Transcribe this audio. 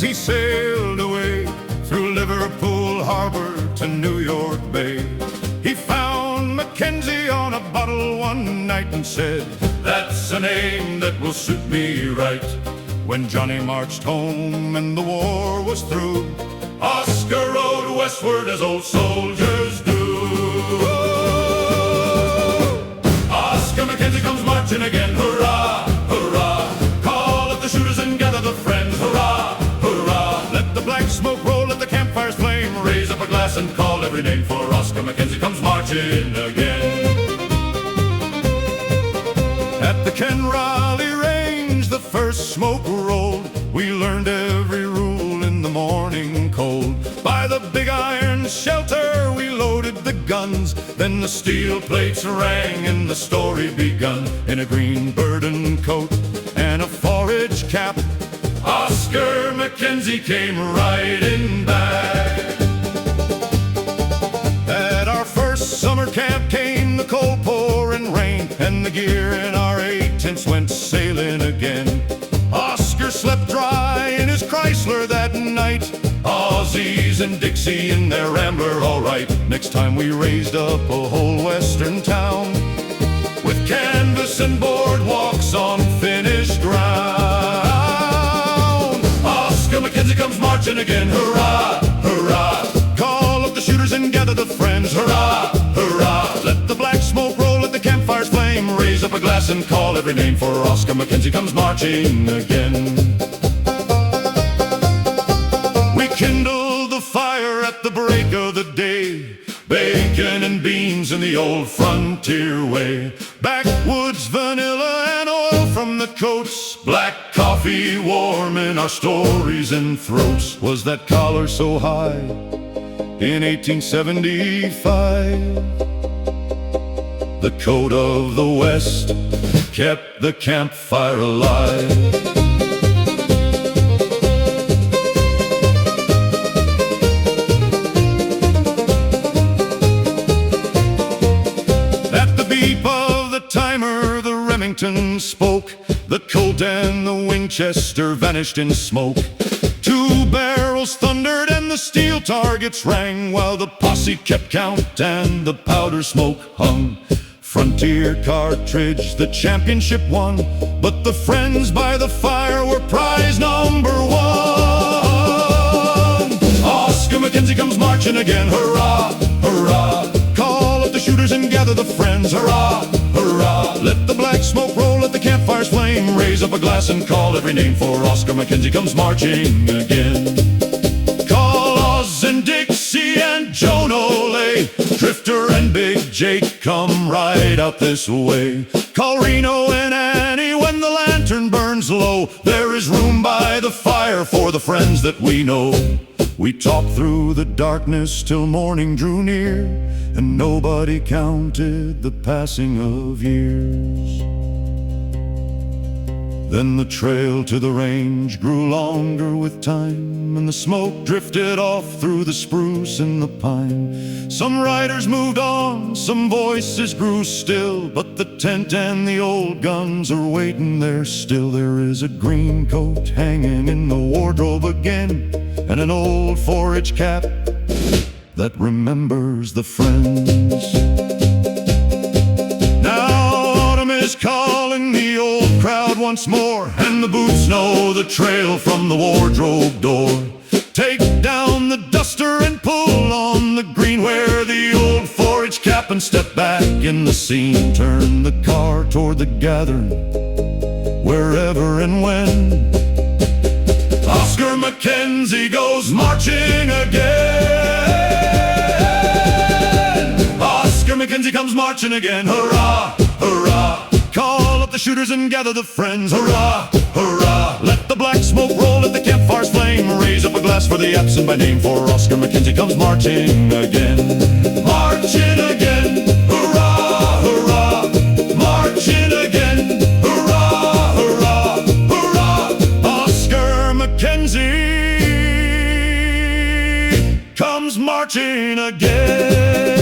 he sailed away through Liverpool Harbor to New York Bay. He found Mackenzie on a bottle one night and said, "That's a name that will suit me right." When Johnny marched home and the war was through, Oscar rode westward as old soldiers do. Oscar McKenzie comes marching again, hurrah, hurrah. Call up the shooters and gather the friends, hurrah, hurrah. Let the black smoke roll, let the campfires flame. Raise up a glass and call every name, for Oscar McKenzie comes marching again. At the Ken Raleigh range, the first smoke rolled. We learned every rule in the morning cold. By the big iron shelter we loaded the guns. Then the steel plates rang and the story begun. In a green Berdan coat and a forage cap, Oscar McKenzie came riding back. At our first summer camp came the cold pouring rain, and the gear in our 8 tents went sailing again. Oscar slept dry in his Chrysler that night. Aussies and Dixie in their Rambler, all right. Next time we raised up a whole western town, with canvas and boardwalks on Finnish ground. Oscar McKenzie comes marching again, hurrah, hurrah. Call up the shooters and gather the friends, hurrah, hurrah. Let the black smoke roll, let the campfires flame. Raise up a glass and call every name, for Oscar McKenzie comes marching again. We kindled the fire at the break of the day, bacon and beans in the old frontier way. Backwoods vanilla and oil from the coats, black coffee warm in our stories and throats. Was that collar so high in 1875? The code of the West kept the campfire alive. At the beep of the timer, the Remington spoke. The Colt and the Winchester vanished in smoke. 2 barrels thundered and the steel targets rang, while the posse kept count and the powder smoke hung. Frontier Cartridge the championship won, but the friends by the fire were prize number 1. Oscar McKenzie comes marching again, hurrah, hurrah. Call up the shooters and gather the friends, hurrah, hurrah. Let the black smoke roll, let the campfires flame. Raise up a glass and call every name, for Oscar McKenzie comes marching again. Call Oz and Dixie and Joan Olay, Drifter and Big Jake, come right out this way. Call Reno and Annie when the lantern burns low. There is room by the fire for the friends that we know. We talked through the darkness till morning drew near, and nobody counted the passing of years. Then the trail to the range grew longer with time, and the smoke drifted off through the spruce and the pine. Some riders moved on, some voices grew still, but the tent and the old guns are waiting there still. There is a green coat hanging in the wardrobe again, and an old forage cap that remembers the friends. Now autumn is calling the old crowd once more, and the boots know the trail from the wardrobe door. Take down the duster and pull on the green, wear the old forage cap and step back in the scene. Turn the car toward the gathering, wherever and when. Oscar McKenzie goes marching again. Oscar McKenzie comes marching again, hurrah, hurrah. Call up the shooters and gather the friends, hurrah, hurrah. Let the black smoke roll, let the campfires flame. Raise up a glass for the absent by name, for Oscar McKenzie comes marching again. Marching again, hurrah, hurrah. Marching again, hurrah, hurrah, hurrah. Oscar McKenzie comes marching again.